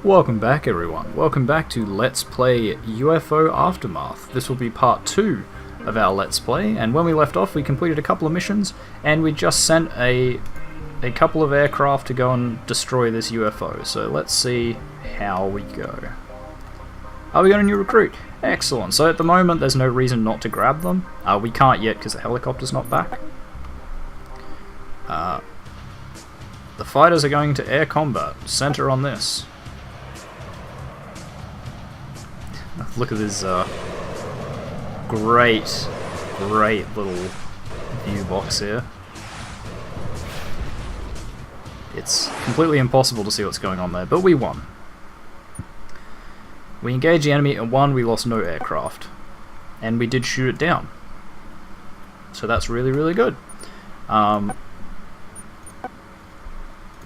Welcome back everyone, welcome back to Let's Play UFO Aftermath. This will be part 2 of our Let's Play, and when we left off we completed a couple of missions, and we just sent a couple of aircraft to go and destroy this UFO, so let's see how we go. Oh, we got a new recruit! Excellent, so at the moment there's no reason not to grab them. We can't yet because the helicopter's not back. The fighters are going to air combat, center on this. Look at this great little view box here. It's completely impossible to see what's going on there, but we won. We engaged the enemy and won. We lost no aircraft. And we did shoot it down. So that's really good. So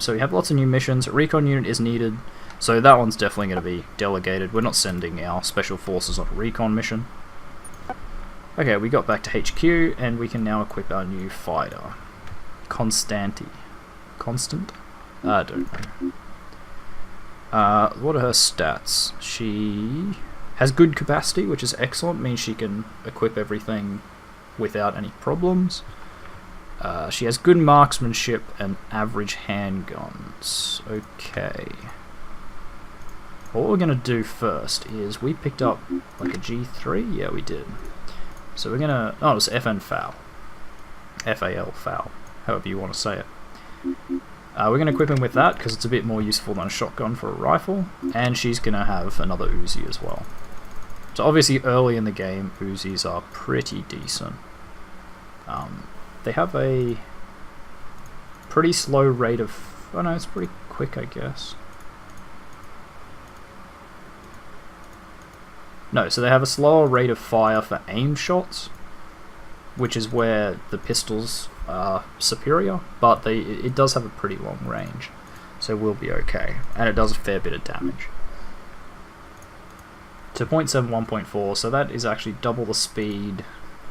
we have lots of new missions. A recon unit is needed. So that one's definitely going to be delegated. We're not sending our special forces on a recon mission. Okay, we got back to HQ, and we can now equip our new fighter. Constant? I don't know. What are her stats? She has good capacity, which is excellent. Means she can equip everything without any problems. She has good marksmanship and average handguns. Okay. What we're going to do first is we picked up like a G3? Yeah, we did. So we're going to... Oh, it's FN FAL. FAL, FAL. However you want to say it. We're going to equip him with that because it's a bit more useful than a shotgun for a rifle. And she's going to have another Uzi as well. So obviously early in the game, Uzis are pretty decent. They have a pretty slow rate of... Oh no, it's pretty quick, I guess. No, so they have a slower rate of fire for aim shots, which is where the pistols are superior, but it does have a pretty long range, so we'll be okay. And it does a fair bit of damage. To 0.7, 1.4, so that is actually double the speed,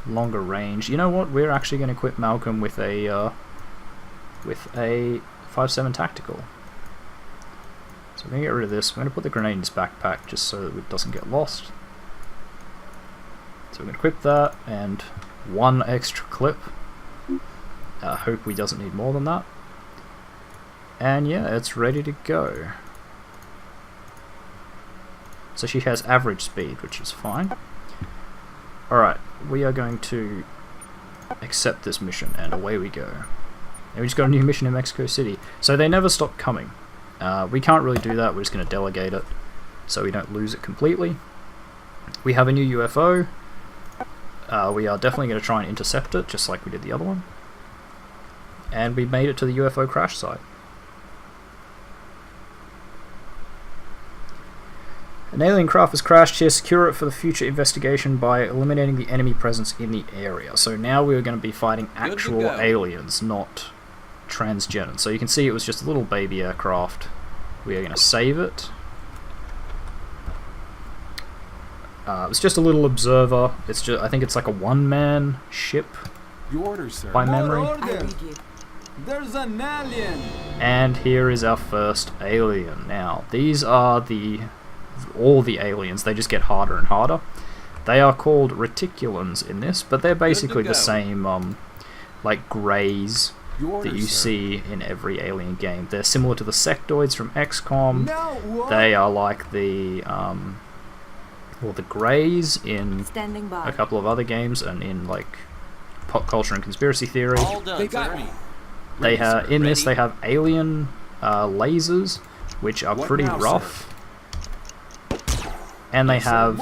longer range. You know what? We're actually going to equip Malcolm with a 5.7 tactical. So we're going to get rid of this. We're going to put the grenade in his backpack just so that it doesn't get lost. So we're going to equip that, and one extra clip. Hope we doesn't need more than that. And yeah, it's ready to go. So she has average speed, which is fine. Alright, we are going to accept this mission, and away we go. And we just got a new mission in Mexico City. So they never stop coming. We can't really do that, we're just going to delegate it so we don't lose it completely. We have a new UFO. We are definitely going to try and intercept it, just like we did the other one. And we made it to the UFO crash site. An alien craft has crashed here. Secure it for the future investigation by eliminating the enemy presence in the area. So now we're going to be fighting actual aliens, not transgenic. So you can see it was just a little baby aircraft. We are going to save it. It's just a little observer. It's just, I think it's like a one-man ship. Your orders, sir. By memory. There's an alien. And here is our first alien. Now, these are all the aliens. They just get harder and harder. They are called reticulans in this, but they're basically the same, like greys that you see in every alien game. They're similar to the sectoids from XCOM. They are like the the greys in a couple of other games, and in like pop culture and conspiracy theory. They got me. They have in this. They have alien lasers, which are pretty rough, and they have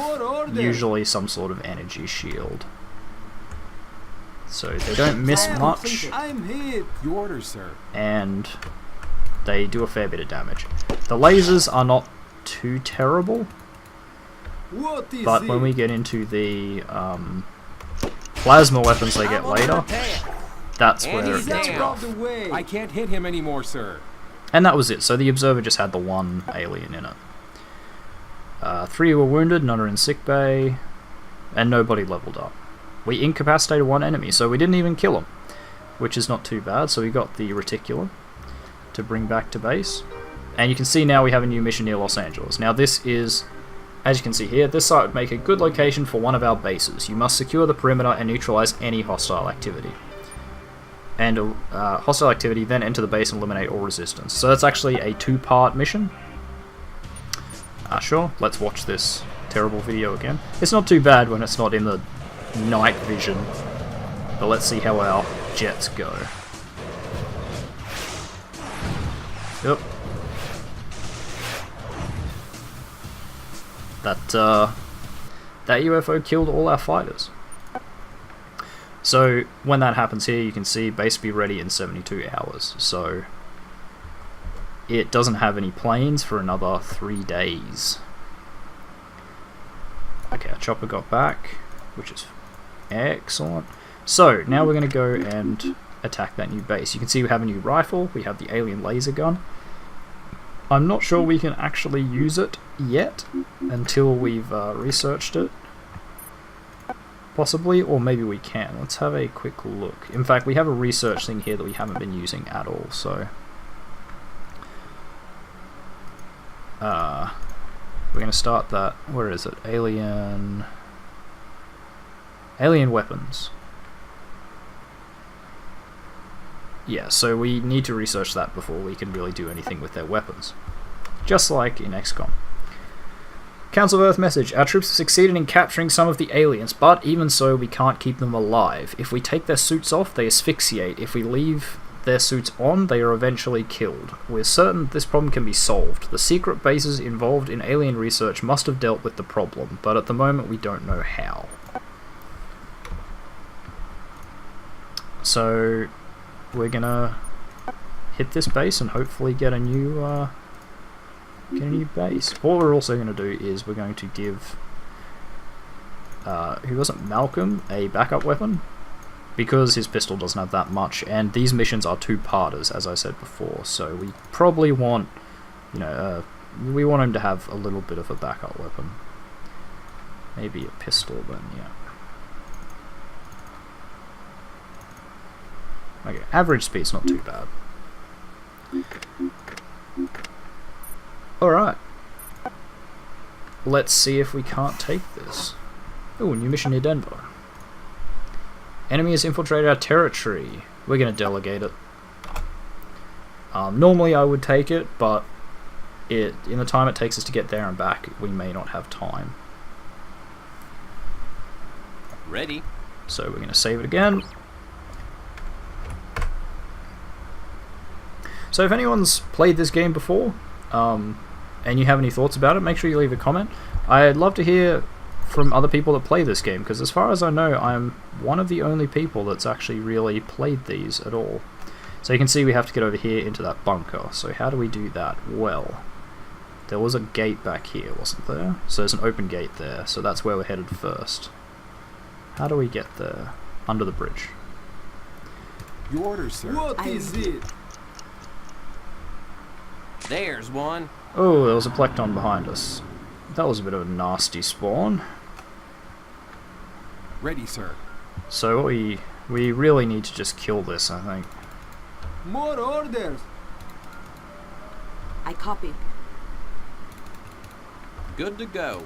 usually some sort of energy shield. So they don't miss much. I'm here. Your orders, sir. And they do a fair bit of damage. The lasers are not too terrible. But when we get into the plasma weapons they get later, that's where it gets rough. I can't hit him anymore, sir. And that was it. So the observer just had the one alien in it. 3 were wounded, none are in sickbay, and nobody leveled up. We incapacitated one enemy, so we didn't even kill him, which is not too bad. So we got the reticulum to bring back to base. And you can see now we have a new mission near Los Angeles. Now this is, as you can see here, this site would make a good location for one of our bases. You must secure the perimeter and neutralize any hostile activity. And hostile activity, then enter the base and eliminate all resistance. So that's actually a 2-part mission. Sure, let's watch this terrible video again. It's not too bad when it's not in the night vision. But let's see how our jets go. Yep. That UFO killed all our fighters. So when that happens here, you can see base be ready in 72 hours. So it doesn't have any planes for another 3 days. Okay, our chopper got back, which is excellent. So now we're going to go and attack that new base. You can see we have a new rifle, we have the alien laser gun. I'm not sure we can actually use it yet until we've researched it. Possibly, or maybe we can. Let's have a quick look. In fact, we have a research thing here that we haven't been using at all, so... we're going to start that. Where is it? Alien weapons. Yeah, so we need to research that before we can really do anything with their weapons. Just like in XCOM. Council of Earth message. Our troops have succeeded in capturing some of the aliens, but even so, we can't keep them alive. If we take their suits off, they asphyxiate. If we leave their suits on, they are eventually killed. We're certain this problem can be solved. The secret bases involved in alien research must have dealt with the problem, but at the moment we don't know how. So we're gonna hit this base and hopefully get a new base. What we're also going to do is we're going to give who was it, Malcolm, a backup weapon, because his pistol doesn't have that much, and these missions are 2-parters, as I said before, so we probably want, you know, we want him to have a little bit of a backup weapon. Maybe a pistol then, yeah. Okay, average speed's not too bad. Alright. Let's see if we can't take this. Ooh, new mission near Denver. Enemy has infiltrated our territory. We're going to delegate it. Normally I would take it, but in the time it takes us to get there and back, we may not have time. Ready. So we're going to save it again. So if anyone's played this game before, and you have any thoughts about it, make sure you leave a comment. I'd love to hear from other people that play this game, because as far as I know, I'm one of the only people that's actually really played these at all. So you can see we have to get over here into that bunker. So how do we do that? Well, there was a gate back here, wasn't there? So there's an open gate there, so that's where we're headed first. How do we get there? Under the bridge. Your orders, sir. What is it? There's one. Oh, there was a Plecton behind us. That was a bit of a nasty spawn. Ready, sir. So we really need to just kill this, I think. More orders. I copy. Good to go.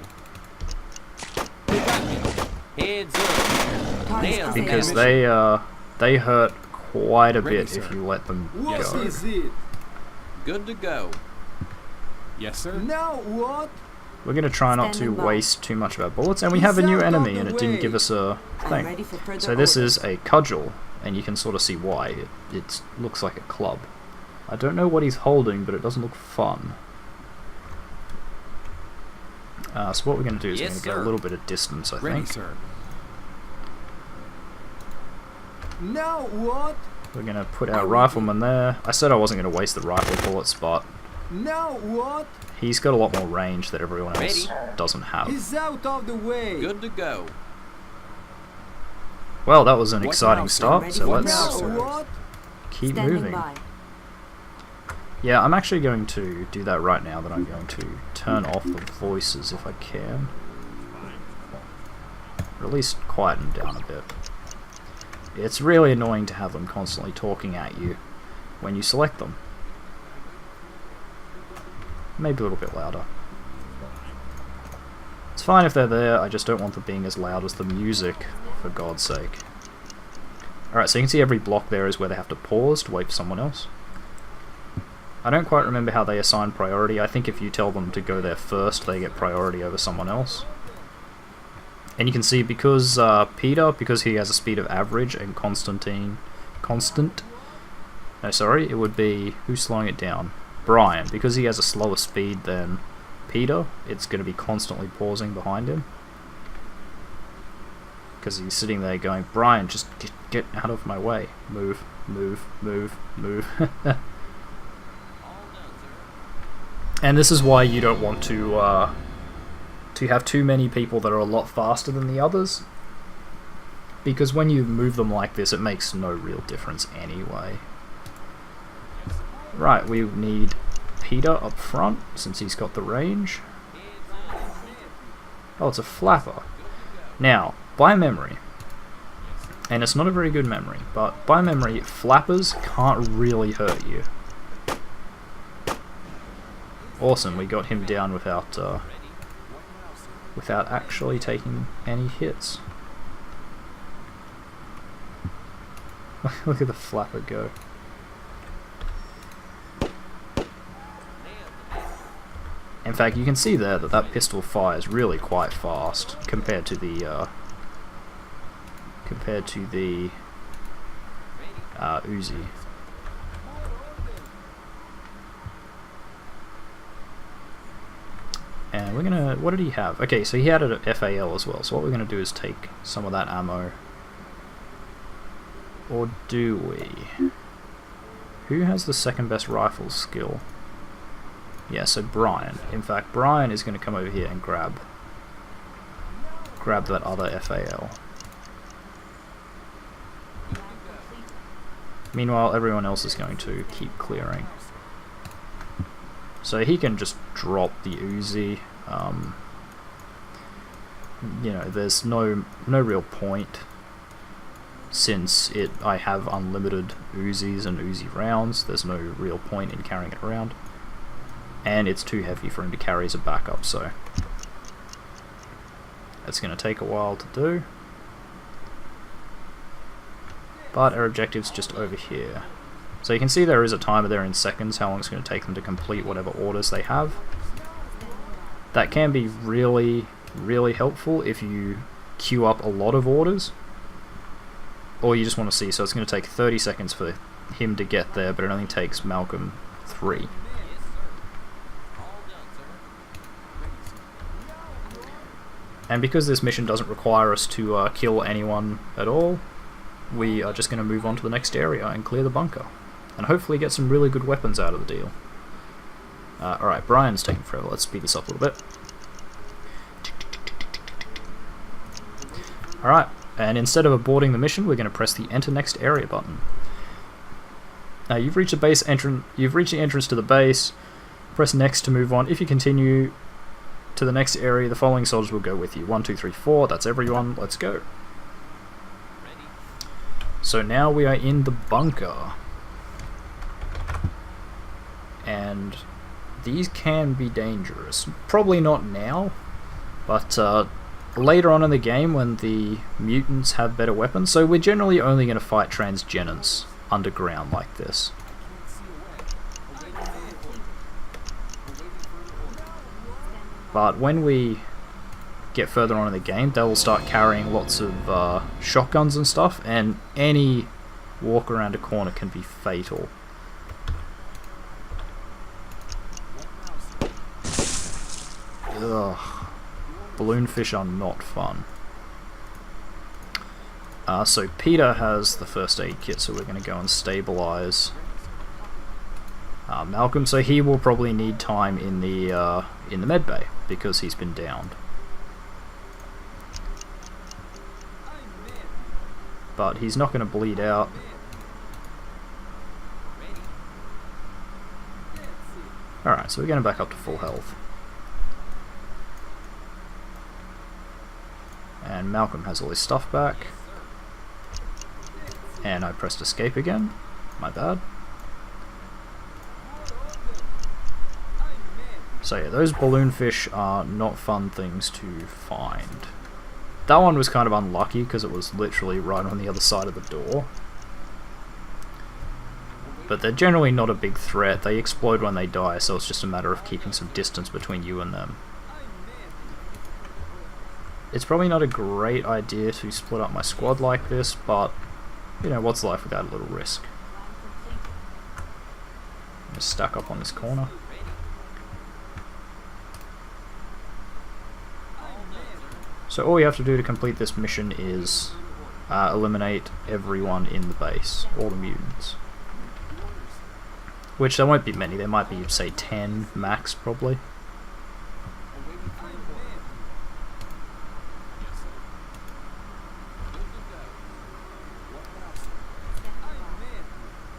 They got me. Heads up. Nails. Because they hurt quite a bit if you let them What go. is it? Good to go. Yes, sir. Now what? We're going to try not to Standing by. waste too much of our bullets, and we have a new enemy, and it didn't give us a I'm thing. ready for further So this orders. is a cudgel, and you can sort of see why. It looks like a club. I don't know what he's holding, but it doesn't look fun. So what we're going to do is we're going to get a little bit of distance, I Ready, think. sir. Now what? We're going to put our rifleman there. I said I wasn't going to waste the rifle bullets, but Now what? he's got a lot more range that everyone else Ready. doesn't have. He's out of the way. Good to go. Well, that was an What exciting now, sir? start, Ready so for let's Now sir. what? keep Standing moving. by. Yeah, I'm actually going to do that right now, that I'm going to turn off the voices if I can. Or at least quieten down a bit. It's really annoying to have them constantly talking at you when you select them. maybe a little bit louder. It's fine if they're there, I just don't want them being as loud as the music, for God's sake. Alright, so you can see every block there is where they have to pause to wait for someone else. I don't quite remember how they assign priority. I think if you tell them to go there first, they get priority over someone else. And you can see because Peter, because he has a speed of average, and it would be, who's slowing it down? Brian, because he has a slower speed than Peter, it's going to be constantly pausing behind him. Because he's sitting there going, Brian, just get out of my way. Move, move, move, move. And this is why you don't want to have too many people that are a lot faster than the others. Because when you move them like this, it makes no real difference anyway. Right, we need Peter up front, since he's got the range. Oh, it's a flapper. Now, by memory, and it's not a very good memory, but by memory, flappers can't really hurt you. Awesome, we got him down without actually taking any hits. Look at the flapper go. In fact, you can see there that that pistol fires really quite fast compared to the Uzi. And we're gonna, what did he have? Okay, so he had an FAL as well, so what we're gonna do is take some of that ammo. Or do we? Who has the second best rifle skill? Yeah, so Brian. In fact, Brian is going to come over here and grab that other FAL. Meanwhile, everyone else is going to keep clearing. So he can just drop the Uzi. You know, there's no real point, since I have unlimited Uzis and Uzi rounds. There's no real point in carrying it around. And it's too heavy for him to carry as a backup, so it's going to take a while to do. But our objective's just over here. So you can see there is a timer there in seconds, how long it's going to take them to complete whatever orders they have. That can be really, really helpful if you queue up a lot of orders. Or you just want to see, so it's going to take 30 seconds for him to get there, but it only takes Malcolm 3. And because this mission doesn't require us to kill anyone at all, we are just going to move on to the next area and clear the bunker. And hopefully get some really good weapons out of the deal. Alright, Brian's taking forever. Let's speed this up a little bit. Alright, and instead of aborting the mission, we're going to press the Enter Next Area button. You've reached the entrance to the base. Press Next to move on. If you continue to the next area, the following soldiers will go with you. 1, 2, 3, 4. That's everyone. Let's go. So now we are in the bunker. And these can be dangerous. Probably not now, but later on in the game when the mutants have better weapons. So we're generally only going to fight transgenants underground like this. But when we get further on in the game, they will start carrying lots of shotguns and stuff, and any walk around a corner can be fatal. Ugh. Balloonfish are not fun. So Peter has the first aid kit, so we're going to go and stabilize Malcolm. So he will probably need time in the med bay because he's been downed. But he's not going to bleed out. Alright, so we're going back up to full health. And Malcolm has all his stuff back. And I pressed escape again. My bad. So yeah, those balloon fish are not fun things to find. That one was kind of unlucky because it was literally right on the other side of the door. But they're generally not a big threat. They explode when they die, so it's just a matter of keeping some distance between you and them. It's probably not a great idea to split up my squad like this, but, you know, what's life without a little risk? Just stack up on this corner. So all you have to do to complete this mission is eliminate everyone in the base, all the mutants. Which there won't be many, there might be, say, 10 max, probably.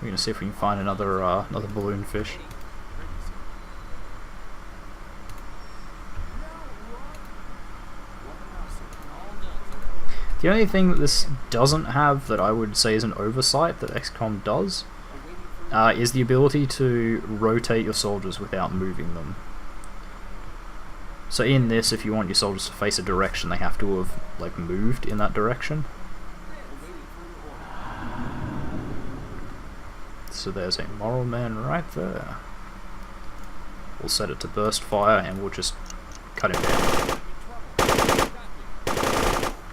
We're gonna see if we can find another balloon fish. The only thing that this doesn't have that I would say is an oversight that XCOM does is the ability to rotate your soldiers without moving them. So in this, if you want your soldiers to face a direction, they have to have like moved in that direction. So there's a moral man right there. We'll set it to burst fire and we'll just cut him down.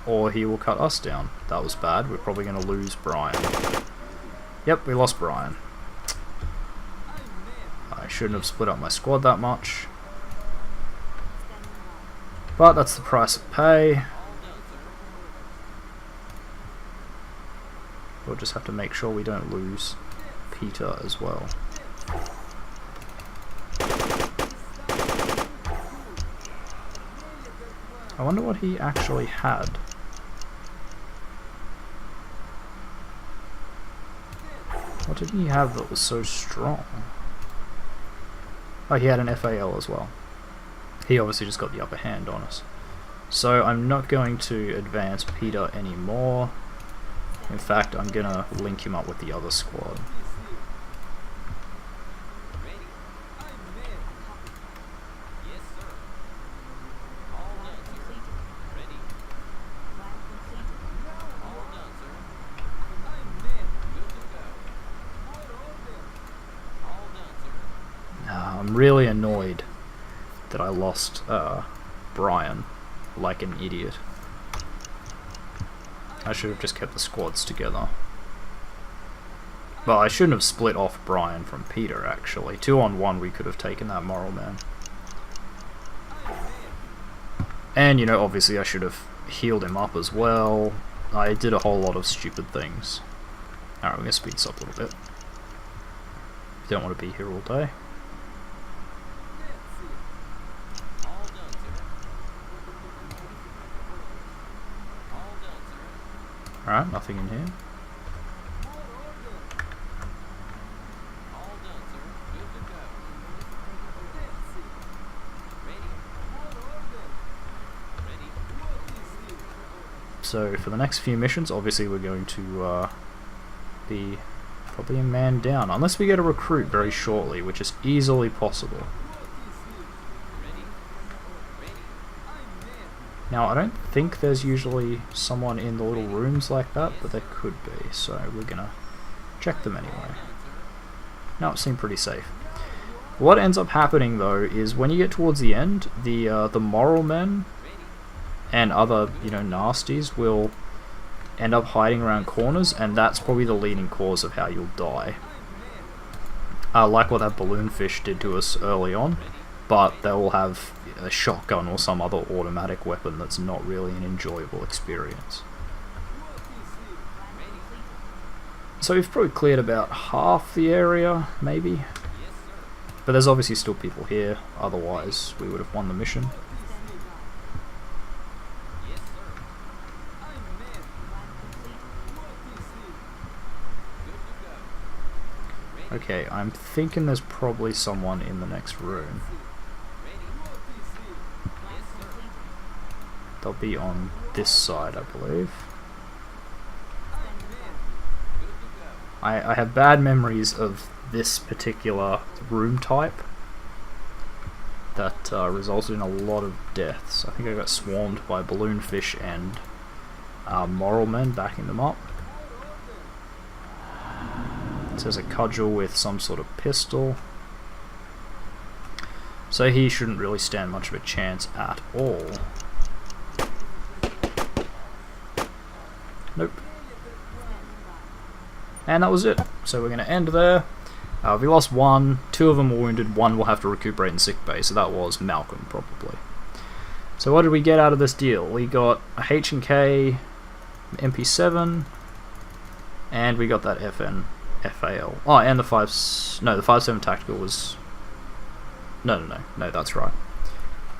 Or he will cut us down. That was bad. We're probably going to lose Brian. Yep, we lost Brian. I shouldn't have split up my squad that much. But that's the price of pay. We'll just have to make sure we don't lose Peter as well. I wonder what he actually had. What did he have that was so strong? Oh, he had an FAL as well. He obviously just got the upper hand on us. So I'm not going to advance Peter anymore. In fact, I'm gonna link him up with the other squad. I'm really annoyed that I lost Brian like an idiot. I should have just kept the squads together. Well, I shouldn't have split off Brian from Peter, actually. 2-on-1 we could have taken that moral man. And, you know, obviously I should have healed him up as well. I did a whole lot of stupid things. Alright, we're going to speed this up a little bit. Don't want to be here all day. Alright, nothing in here. So for the next few missions, obviously we're going to be probably a man down, unless we get a recruit very shortly, which is easily possible. Now, I don't think there's usually someone in the little rooms like that, but there could be, so we're gonna check them anyway. No, it seemed pretty safe. What ends up happening, though, is when you get towards the end, the moral men and other, you know, nasties will end up hiding around corners, and that's probably the leading cause of how you'll die. Like what that balloon fish did to us early on, but they will have a shotgun or some other automatic weapon that's not really an enjoyable experience. So we've probably cleared about half the area, maybe. But there's obviously still people here, otherwise we would have won the mission. Okay, I'm thinking there's probably someone in the next room. They'll be on this side, I believe. I have bad memories of this particular room type. that resulted in a lot of deaths. I think I got swarmed by balloonfish and moral men backing them up. It says a cudgel with some sort of pistol. So he shouldn't really stand much of a chance at all. Nope. And that was it. So we're going to end there. We lost one, 2 of them were wounded, 1 will have to recuperate in sickbay, so that was Malcolm, probably. So what did we get out of this deal? We got a H&K, MP7, and we got that FN, FAL. Oh, and the 5.7 Tactical was... No, that's right.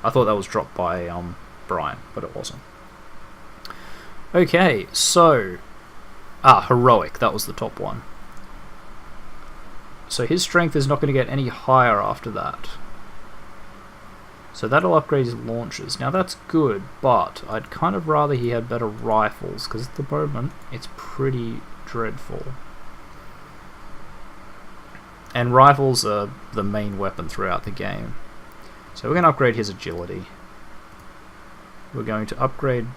I thought that was dropped by Brian, but it wasn't. Okay, so... Heroic, that was the top one. So his strength is not going to get any higher after that. So that'll upgrade his launchers. Now that's good, but I'd kind of rather he had better rifles, because at the moment it's pretty dreadful. And rifles are the main weapon throughout the game. So we're going to upgrade his agility. We're going to upgrade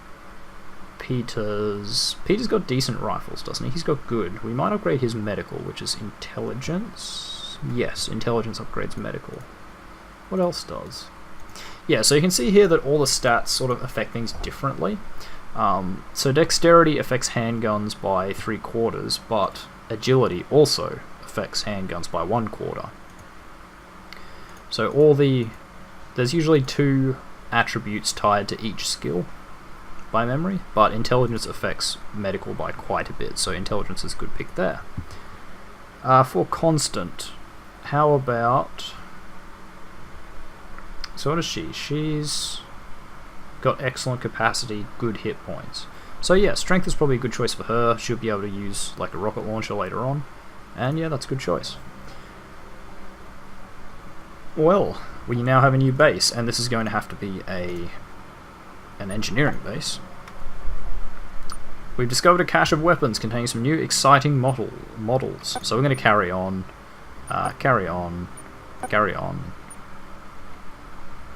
Peter's got decent rifles, doesn't he? He's got good. We might upgrade his medical, which is intelligence. Yes, intelligence upgrades medical. What else does? Yeah, so you can see here that all the stats sort of affect things differently. So dexterity affects handguns by 3/4, but agility also affects handguns by 1/4. So there's usually 2 attributes tied to each skill by memory, but intelligence affects medical by quite a bit, so intelligence is a good pick there. For constant, how about... So what is she? She's got excellent capacity, good hit points. So yeah, strength is probably a good choice for her. She'll be able to use like a rocket launcher later on, and yeah, that's a good choice. Well, we now have a new base, and this is going to have to be an engineering base. We've discovered a cache of weapons containing some new exciting models. So we're going to carry on.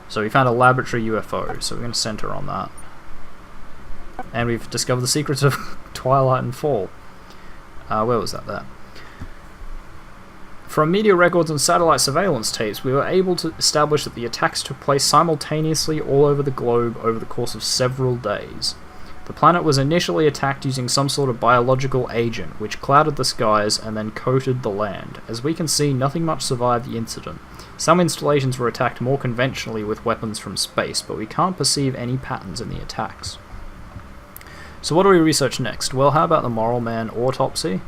So we found a laboratory UFO, so we're going to center on that. And we've discovered the secrets of Twilight and Fall. Where was that there? From media records and satellite surveillance tapes, we were able to establish that the attacks took place simultaneously all over the globe over the course of several days. The planet was initially attacked using some sort of biological agent, which clouded the skies and then coated the land. As we can see, nothing much survived the incident. Some installations were attacked more conventionally with weapons from space, but we can't perceive any patterns in the attacks. So what do we research next? Well, how about the Moral Man autopsy?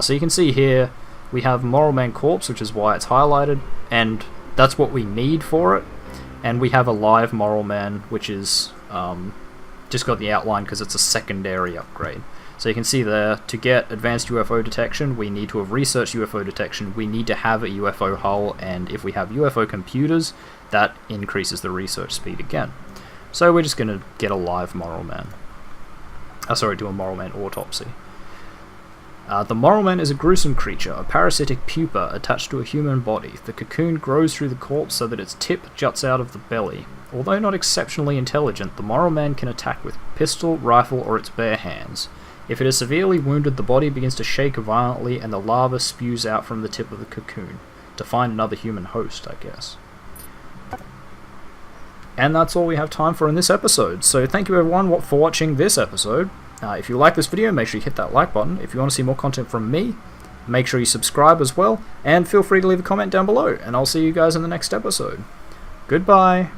So you can see here, we have Moral Man corpse, which is why it's highlighted, and that's what we need for it. And we have a live Moral Man, which is just got the outline because it's a secondary upgrade. So you can see there, to get advanced UFO detection, we need to have researched UFO detection, we need to have a UFO hull, and if we have UFO computers, that increases the research speed again. So we're just going to get a live Moral Man. Do a Moral Man autopsy. The Moral Man is a gruesome creature, a parasitic pupa attached to a human body. The cocoon grows through the corpse so that its tip juts out of the belly. Although not exceptionally intelligent, the Moral Man can attack with pistol, rifle, or its bare hands. If it is severely wounded, the body begins to shake violently and the larva spews out from the tip of the cocoon, to find another human host, I guess. And that's all we have time for in this episode, so thank you everyone for watching this episode. If you like this video, make sure you hit that like button. If you want to see more content from me, make sure you subscribe as well, and feel free to leave a comment down below, and I'll see you guys in the next episode. Goodbye!